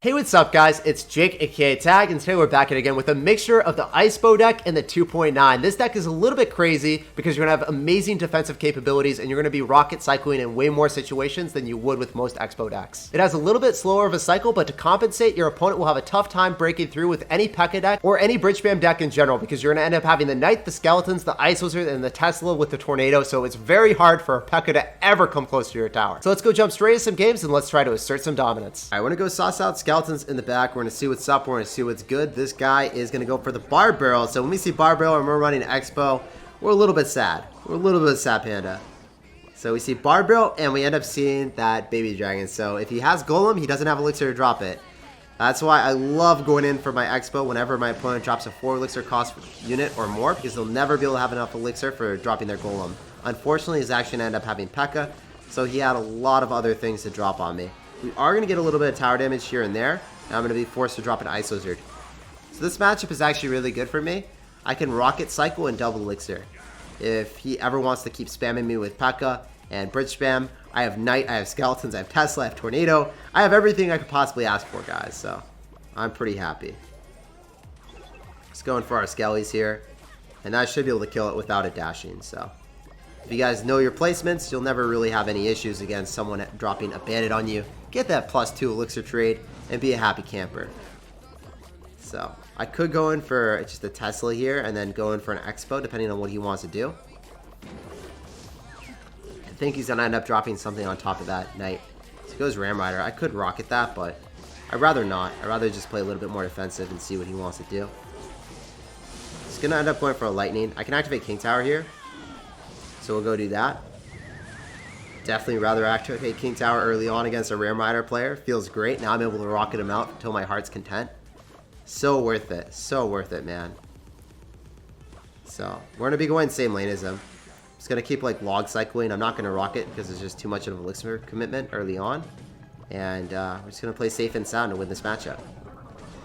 Hey, what's up guys, it's Jake aka Tag, and today we're back at it again with a mixture of the Icebow deck and the 2.9. This deck is a little bit crazy because you're going to have amazing defensive capabilities and you're going to be rocket cycling in way more situations than you would with most Expo decks. It has a little bit slower of a cycle, but to compensate, your opponent will have a tough time breaking through with any Pekka deck or any bridge spam deck in general because you're going to end up having the Knight, the Skeletons, the Ice Wizard, and the Tesla with the Tornado, so it's very hard for a Pekka to ever come close to your tower. So let's go jump straight into some games and let's try to assert some dominance. I want to go sauce out Skeletons in the back. We're going to see what's up. We're going to see what's good. This guy is going to go for the Bar Barrel. So when we see Bar Barrel and we're running Expo, we're a little bit sad. We're a little bit sad, Panda. So we see Bar Barrel and we end up seeing that Baby Dragon. So if he has Golem, he doesn't have Elixir to drop it. That's why I love going in for my Expo whenever my opponent drops a 4 Elixir cost unit or more, because they'll never be able to have enough Elixir for dropping their Golem. Unfortunately, he's actually going to end up having Pekka, so he had a lot of other things to drop on me. We are going to get a little bit of tower damage here and there. And I'm going to be forced to drop an Ice Wizard. So this matchup is actually really good for me. I can Rocket Cycle and double Elixir. If he ever wants to keep spamming me with Pekka and Bridge Spam, I have Knight, I have Skeletons, I have Tesla, I have Tornado. I have everything I could possibly ask for, guys. So I'm pretty happy. Just going for our Skellies here. And I should be able to kill it without it dashing. So if you guys know your placements, you'll never really have any issues against someone dropping a Bandit on you. Get that +2 Elixir trade and be a happy camper. So I could go in for just a Tesla here and then go in for an Expo depending on what he wants to do. I think he's going to end up dropping something on top of that Knight. So he goes Ram Rider. I could rocket that, but I'd rather not. I'd rather just play a little bit more defensive and see what he wants to do. He's going to end up going for a Lightning. I can activate King Tower here. So we'll go do that. Definitely rather activate King Tower early on against a Ram Rider player. Feels great. Now I'm able to rocket him out until my heart's content. So worth it. So worth it, man. So we're going to be going same lane as him. Just going to keep like log cycling. I'm not going to rocket because it's just too much of an Elixir commitment early on. And we're just going to play safe and sound to win this matchup.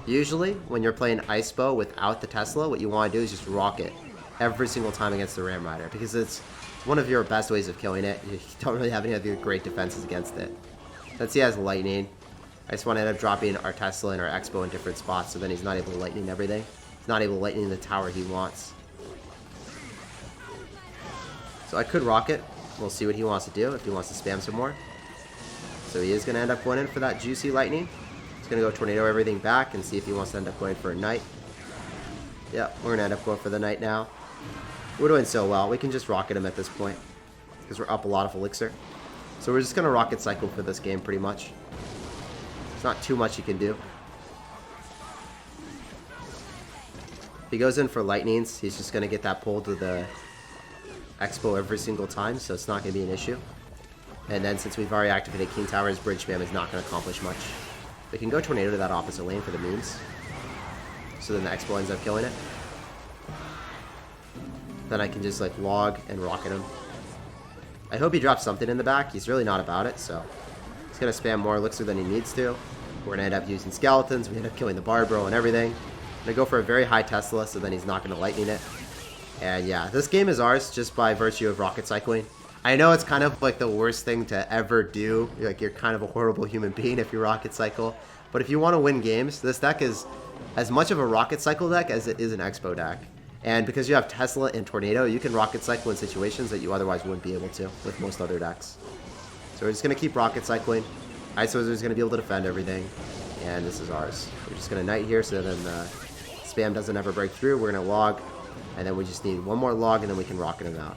Usually when you're playing Icebow without the Tesla, what you want to do is just rocket every single time against the Ram Rider, because it's one of your best ways of killing it. You don't really have any other great defenses against it. Let's see, he has Lightning. I just want to end up dropping our Tesla and our Expo in different spots, so then he's not able to Lightning everything. He's not able to Lightning the tower he wants. So I could rocket. We'll see what he wants to do, if he wants to spam some more. So he is going to end up going in for that juicy Lightning. He's going to go Tornado everything back and see if he wants to end up going for a Knight. Yep, we're going to end up going for the Knight now. We're doing so well. We can just rocket him at this point because we're up a lot of Elixir. So we're just going to rocket cycle for this game pretty much. There's not too much you can do. If he goes in for Lightnings, he's just going to get that pull to the Expo every single time, so it's not going to be an issue. And then since we've already activated King Tower, his Bridge Spam is not going to accomplish much. We can go Tornado to that opposite lane for the memes. So then the Expo ends up killing it. Then I can just like log and rocket him. I hope he drops something in the back. He's really not about it, so he's going to spam more Elixir than he needs to. We're going to end up using Skeletons. We end up killing the Bar Barrel and everything. I'm going to go for a very high Tesla, so then he's not going to Lightning it. And yeah, this game is ours just by virtue of rocket cycling. I know it's kind of like the worst thing to ever do. Like, you're kind of a horrible human being if you rocket cycle. But if you want to win games, this deck is as much of a rocket cycle deck as it is an Expo deck. And because you have Tesla and Tornado, you can rocket cycle in situations that you otherwise wouldn't be able to with most other decks. So we're just going to keep rocket cycling. Ice Wizard is going to be able to defend everything. And this is ours. We're just going to Knight here so then the spam doesn't ever break through. We're going to log. And then we just need one more log and then we can rocket him out.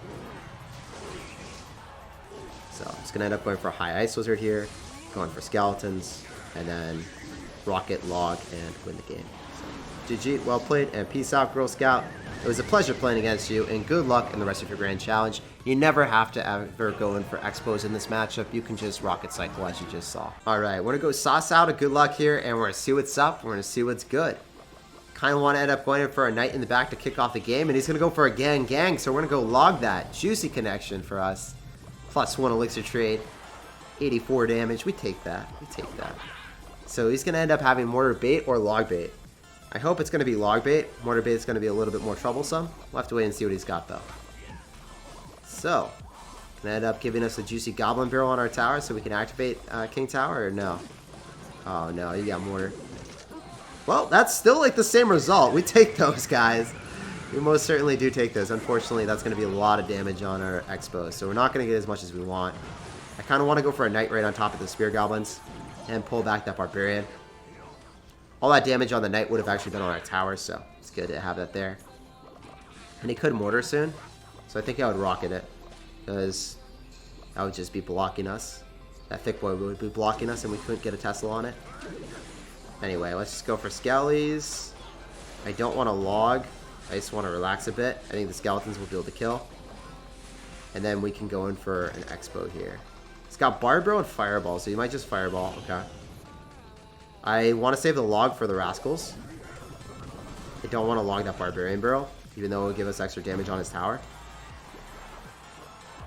So I'm just going to end up going for a high Ice Wizard here. Going for Skeletons. And then rocket, log, and win the game. So, GG, well played, and peace out, Girl Scout. It was a pleasure playing against you, and good luck in the rest of your grand challenge. You never have to ever go in for Expos in this matchup. You can just rocket cycle as you just saw. Alright, we're going to go sauce out a good luck here, and we're going to see what's up. We're going to see what's good. Kind of want to end up going in for a Knight in the back to kick off the game, and he's going to go for a gang, so we're going to go log that. Juicy connection for us. +1 Elixir trade. 84 damage. We take that. We take that. So he's going to end up having Mortar bait or log bait. I hope it's going to be log bait. Mortar bait is going to be a little bit more troublesome. We'll have to wait and see what he's got though. So, can I end up giving us a juicy Goblin Barrel on our tower so we can activate King Tower or no? Oh no, you got Mortar. Well, that's still like the same result. We take those, guys. We most certainly do take those. Unfortunately, that's going to be a lot of damage on our Icebow, so we're not going to get as much as we want. I kind of want to go for a Knight right on top of the Spear Goblins and pull back that Barbarian. All that damage on the Knight would have actually been on our tower, so it's good to have that there. And he could Mortar soon, so I think I would rocket it, because that would just be blocking us. That thick boy would be blocking us, and we couldn't get a Tesla on it. Anyway, let's just go for Skellies. I don't want to log. I just want to relax a bit. I think the Skeletons will be able to kill. And then we can go in for an Icebow here. It's got Barbro and Fireball, so you might just Fireball. Okay. I want to save the log for the Rascals. I don't want to log that Barbarian Barrel, even though it will give us extra damage on his tower.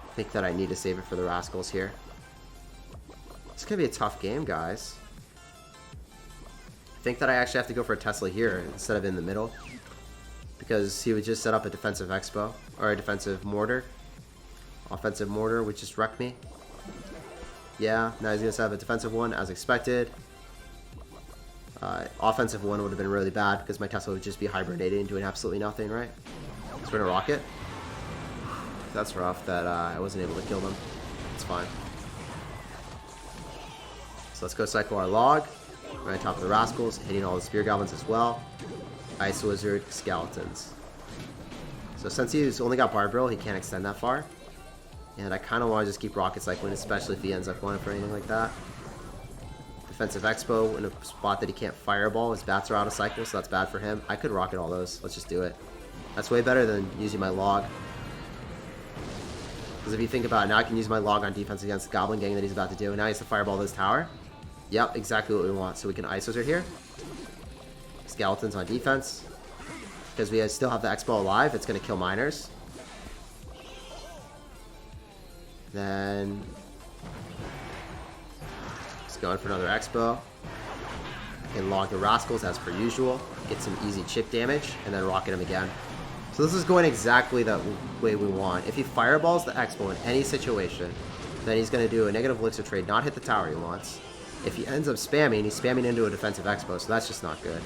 I think that I need to save it for the Rascals here. It's going to be a tough game, guys. I think that I actually have to go for a Tesla here instead of in the middle, because he would just set up a defensive Icebow, or a defensive Mortar. Offensive Mortar would just wreck me. Yeah, now he's going to set up a defensive one, as expected. Offensive one would have been really bad, because my Tesla would just be hibernating and doing absolutely nothing, right? So we're going to rocket. That's rough that I wasn't able to kill them. It's fine. So let's go cycle our log. Right on top of the Rascals, hitting all the Spear Goblins as well. Ice Wizard, Skeletons. So since he's only got Barbarian, he can't extend that far. And I kind of want to just keep rocket cycling, especially if he ends up going for anything like that. Defensive Icebow in a spot that he can't Fireball. His bats are out of cycle, so that's bad for him. I could rocket all those. Let's just do it. That's way better than using my log. Because if you think about it, now I can use my log on defense against the Goblin Gang that he's about to do. And now he has to Fireball this tower. Yep, exactly what we want. So we can Ice Wizard here. Skeletons on defense. Because we still have the Icebow alive, it's going to kill miners. Then just going for another Icebow. And log the Rascals as per usual. Get some easy chip damage, and then rocket him again. So this is going exactly the way we want. If he fireballs the Icebow in any situation, then he's going to do a negative elixir trade, not hit the tower he wants. If he ends up spamming, he's spamming into a defensive Icebow, so that's just not good.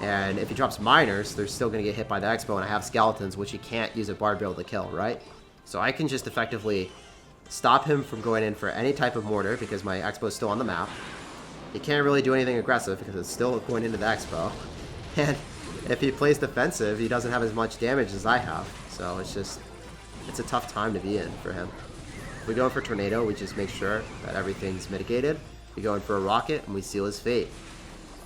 And if he drops miners, they're still going to get hit by the Icebow, and I have Skeletons, which he can't use a Bard Barrel to kill, right? So I can just effectively stop him from going in for any type of Mortar, because my Icebow is still on the map. He can't really do anything aggressive, because it's still going into the Icebow. And if he plays defensive, he doesn't have as much damage as I have. So it's a tough time to be in for him. If we go for Tornado, we just make sure that everything's mitigated. We go in for a rocket, and we seal his fate.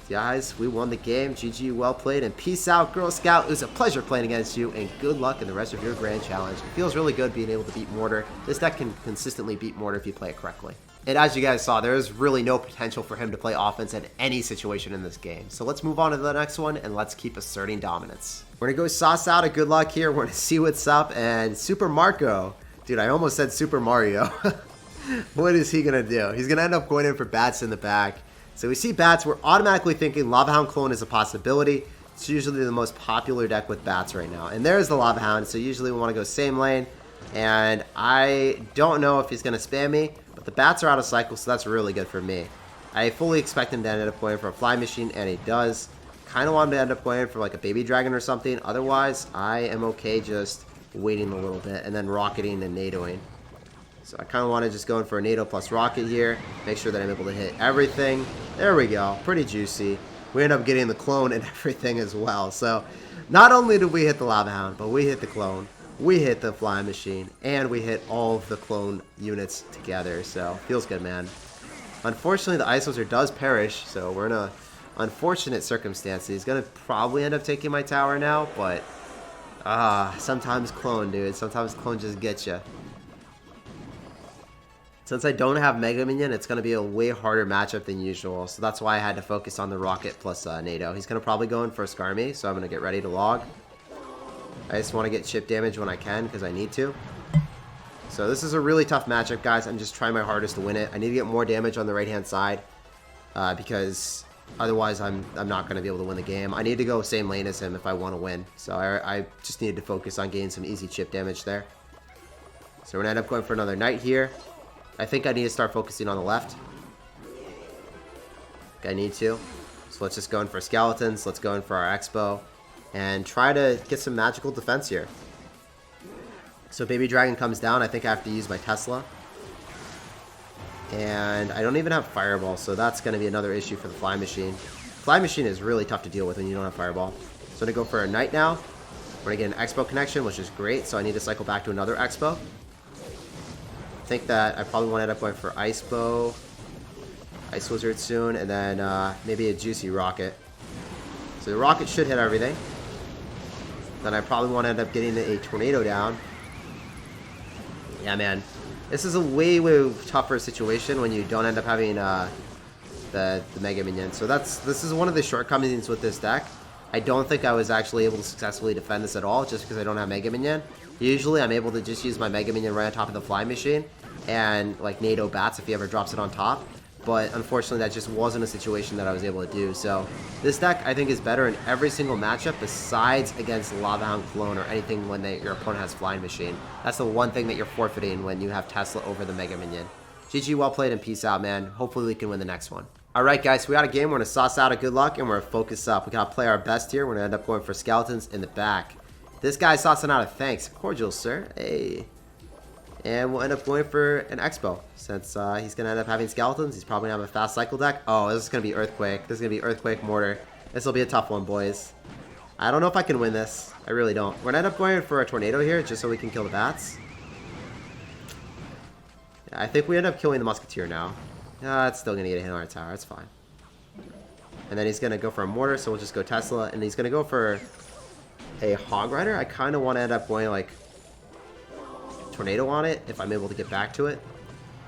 Guys, we won the game. GG, well played, and peace out, Girl Scout. It was a pleasure playing against you, and good luck in the rest of your grand challenge. It feels really good being able to beat Mortar. This deck can consistently beat Mortar if you play it correctly. And as you guys saw, there is really no potential for him to play offense in any situation in this game. So let's move on to the next one, and let's keep asserting dominance. We're going to go sauce out a good luck here. We're going to see what's up, and Super Marco. Dude, I almost said Super Mario. What is he going to do? He's going to end up going in for bats in the back. So we see bats, we're automatically thinking Lava Hound clone is a possibility. It's usually the most popular deck with bats right now. And there's the Lava Hound, so usually we want to go same lane. And I don't know if he's going to spam me, but the bats are out of cycle, so that's really good for me. I fully expect him to end up going for a Fly Machine, and he does. Kind of want him to end up going for like a Baby Dragon or something. Otherwise, I am okay just waiting a little bit and then rocketing and nadoing. So I kind of want to just go in for a NATO plus rocket here. Make sure that I'm able to hit everything. There we go. Pretty juicy. We end up getting the clone and everything as well. So not only did we hit the Lava Hound, but we hit the clone. We hit the Fly Machine. And we hit all of the clone units together. So feels good, man. Unfortunately, the Ice Wizard does perish. So we're in a unfortunate circumstance. He's going to probably end up taking my tower now. But sometimes clone, dude. Sometimes clone just gets you. Since I don't have Mega Minion, it's going to be a way harder matchup than usual. So that's why I had to focus on the Rocket plus NATO. He's going to probably go in for a Skarmy, so I'm going to get ready to log. I just want to get chip damage when I can because I need to. So this is a really tough matchup, guys. I'm just trying my hardest to win it. I need to get more damage on the right-hand side because otherwise I'm not going to be able to win the game. I need to go same lane as him if I want to win. So I just needed to focus on getting some easy chip damage there. So we're going to end up going for another Knight here. I think I need to start focusing on the left. I need to. So let's just go in for skeletons. Let's go in for our Icebow. And try to get some magical defense here. So Baby Dragon comes down. I think I have to use my Tesla. And I don't even have Fireball, so that's going to be another issue for the Fly Machine. Fly Machine is really tough to deal with when you don't have Fireball. So I'm going to go for a Knight now. We're going to get an Icebow connection, which is great. So I need to cycle back to another Icebow. I think that I probably want to end up going for Icebow, Ice Wizard soon, and then maybe a Juicy Rocket. So the Rocket should hit everything. Then I probably want to end up getting a Tornado down. Yeah, man. This is a way tougher situation when you don't end up having the Mega Minion. So this is one of the shortcomings with this deck. I don't think I was actually able to successfully defend this at all just because I don't have Mega Minion. Usually I'm able to just use my Mega Minion right on top of the Fly Machine and like NATO Bats if he ever drops it on top. But unfortunately that just wasn't a situation that I was able to do. So this deck I think is better in every single matchup besides against Lava Hound Clone or anything when your opponent has Flying Machine. That's the one thing that you're forfeiting when you have Tesla over the Mega Minion. GG, well played, and peace out, man. Hopefully we can win the next one. Alright guys, so we got a game. We're going to sauce out a good luck and we're going to focus up. We got to play our best here. We're going to end up going for skeletons in the back. This guy's saucing out a thanks. Cordial, sir. Hey. And we'll end up going for an Icebow. Since he's going to end up having skeletons, he's probably going to have a fast cycle deck. Oh, this is going to be Earthquake. This is going to be Earthquake Mortar. This will be a tough one, boys. I don't know if I can win this. I really don't. We're going to end up going for a Tornado here just so we can kill the bats. Yeah, I think we end up killing the Musketeer now. It's still going to get a hit on our tower. It's fine. And then he's going to go for a Mortar, so we'll just go Tesla. And he's going to go for a Hog Rider. I kind of want to end up going like Tornado on it if I'm able to get back to it.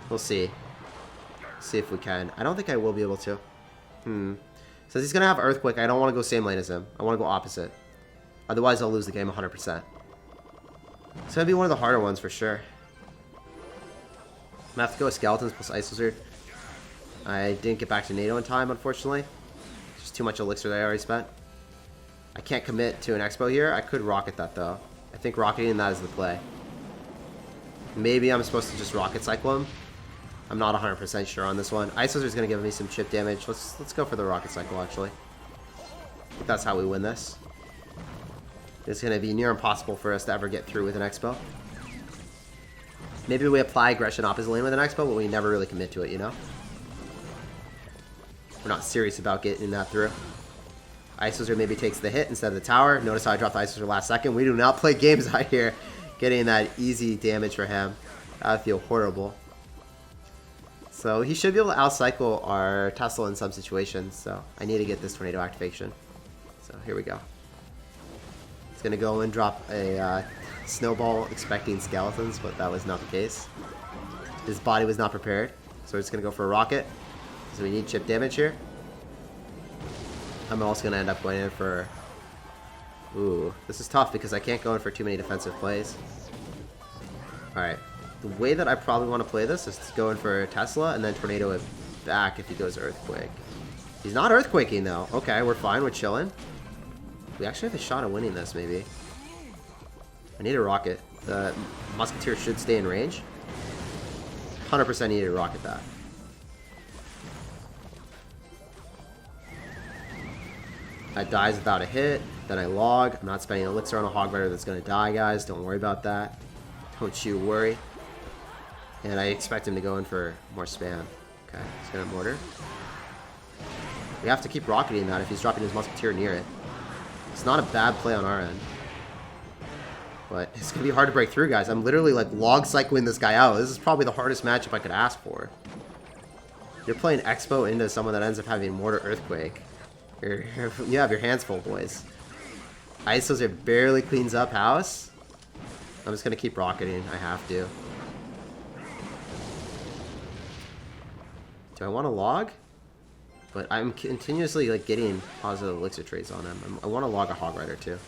We'll see. See if we can. I don't think I will be able to. Since he's going to have Earthquake, I don't want to go same lane as him. I want to go opposite. Otherwise, I'll lose the game 100%. It's going to be one of the harder ones for sure. I'm going to have to go with Skeletons plus Ice Wizard. I didn't get back to NATO in time, unfortunately. Just too much elixir that I already spent. I can't commit to an Icebow here. I could rocket that, though. I think rocketing that is the play. Maybe I'm supposed to just rocket cycle him. I'm not 100% sure on this one. Ice Wizard is going to give me some chip damage. Let's go for the rocket cycle, actually. I think that's how we win this. It's going to be near impossible for us to ever get through with an Icebow. Maybe we apply aggression opposite lane with an Icebow, but we never really commit to it, you know? We're not serious about getting that through. Ice Wizard maybe takes the hit instead of the tower. Notice how I dropped the Ice Wizard last second. We do not play games out here getting that easy damage for him. That would feel horrible. So he should be able to outcycle our Tesla in some situations. So I need to get this Tornado activation. So here we go. He's going to go and drop a Snowball expecting skeletons, but that was not the case. His body was not prepared. So we're just going to go for a rocket. So we need chip damage here. I'm also going to end up going in for... Ooh, this is tough because I can't go in for too many defensive plays. Alright, the way that I probably want to play this is to go in for Tesla and then Tornado it back if he goes Earthquake. He's not Earthquaking though. Okay, we're fine, we're chilling. We actually have a shot at winning this, maybe. I need a rocket. The Musketeer should stay in range. 100% need to rocket that. That dies without a hit. Then I log. I'm not spending elixir on a Hog Rider that's going to die, guys. Don't worry about that. Don't you worry. And I expect him to go in for more spam. Okay, he's going to Mortar. We have to keep rocketing that if he's dropping his Musketeer near it. It's not a bad play on our end. But it's going to be hard to break through, guys. I'm literally like log cycling this guy out. This is probably the hardest matchup I could ask for. You're playing Icebow into someone that ends up having Mortar Earthquake. You have your hands full, boys. Ice Wizard barely cleans up house. I'm just going to keep rocketing. I have to. Do I want to log? But I'm continuously like getting positive elixir trades on him. I want to log a Hog Rider too.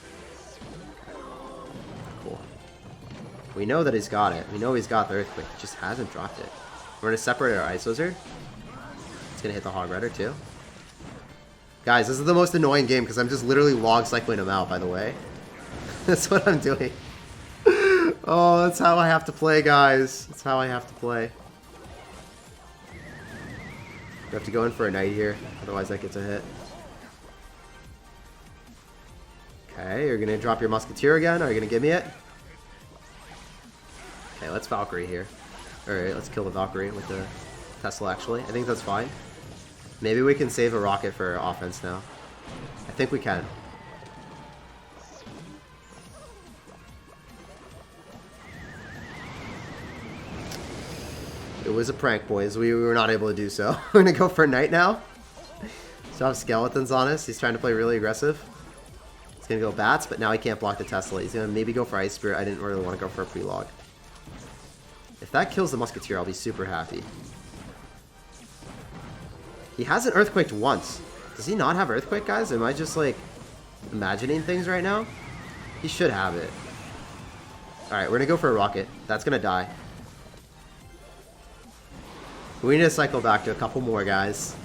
Cool. We know that he's got it. We know he's got the Earthquake. He just hasn't dropped it. We're going to separate our Ice Wizard. It's going to hit the Hog Rider too. Guys, this is the most annoying game because I'm just literally log cycling him out, by the way. That's what I'm doing. Oh, that's how I have to play, guys. That's how I have to play. We have to go in for a knight here, otherwise that gets a hit. Okay, you're gonna drop your musketeer again. Are you gonna give me it? Okay, let's Valkyrie here. Alright, let's kill the Valkyrie with the Tesla actually. I think that's fine. Maybe we can save a rocket for offense now. I think we can. It was a prank, boys. We were not able to do so. We're gonna go for a knight now. Still have skeletons on us. He's trying to play really aggressive. He's gonna go bats, but now he can't block the Tesla. He's gonna maybe go for Ice Spirit. I didn't really want to go for a pre-log. If that kills the Musketeer, I'll be super happy. He hasn't Earthquaked once. Does he not have Earthquake, guys? Am I just, like, imagining things right now? He should have it. Alright, we're gonna go for a rocket. That's gonna die. We need to cycle back to a couple more, guys.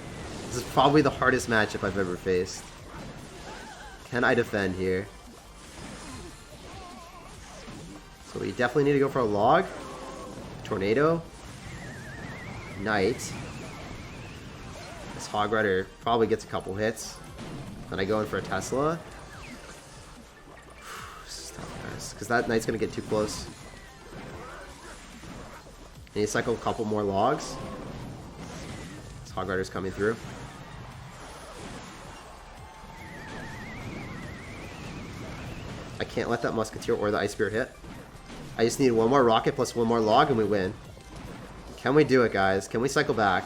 This is probably the hardest matchup I've ever faced. Can I defend here? So we definitely need to go for a log. Tornado. Knight. This Hog Rider probably gets a couple hits. Then I go in for a Tesla. This is tough, guys, because that Knight's going to get too close. I need to cycle a couple more logs. This Hog Rider's coming through. I can't let that Musketeer or the Ice Spirit hit. I just need one more rocket plus one more log and we win. Can we do it, guys? Can we cycle back?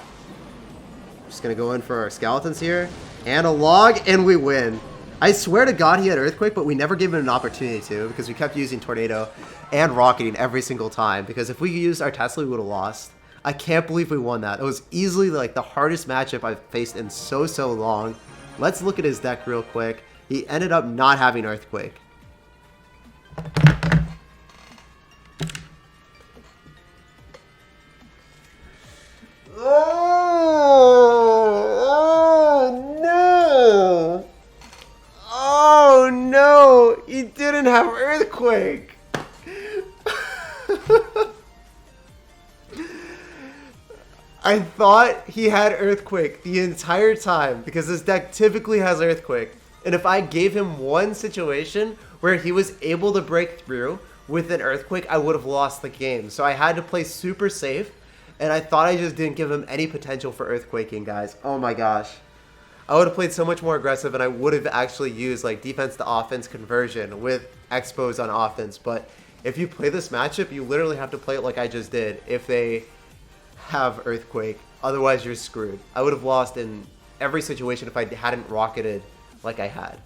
Just gonna go in for our skeletons here. And a log, and we win. I swear to God he had Earthquake, but we never gave him an opportunity to because we kept using Tornado and rocketing every single time. Because if we used our Tesla, we would have lost. I can't believe we won that. It was easily like the hardest matchup I've faced in so long. Let's look at his deck real quick. He ended up not having Earthquake. Oh no! He didn't have Earthquake! I thought he had Earthquake the entire time because this deck typically has Earthquake. And if I gave him one situation where he was able to break through with an Earthquake, I would have lost the game. So I had to play super safe, and I thought I just didn't give him any potential for Earthquaking, guys. Oh my gosh. I would have played so much more aggressive, and I would have actually used like defense to offense conversion with Xbows on offense. But if you play this matchup, you literally have to play it like I just did if they have Earthquake. Otherwise, you're screwed. I would have lost in every situation if I hadn't rocketed like I had.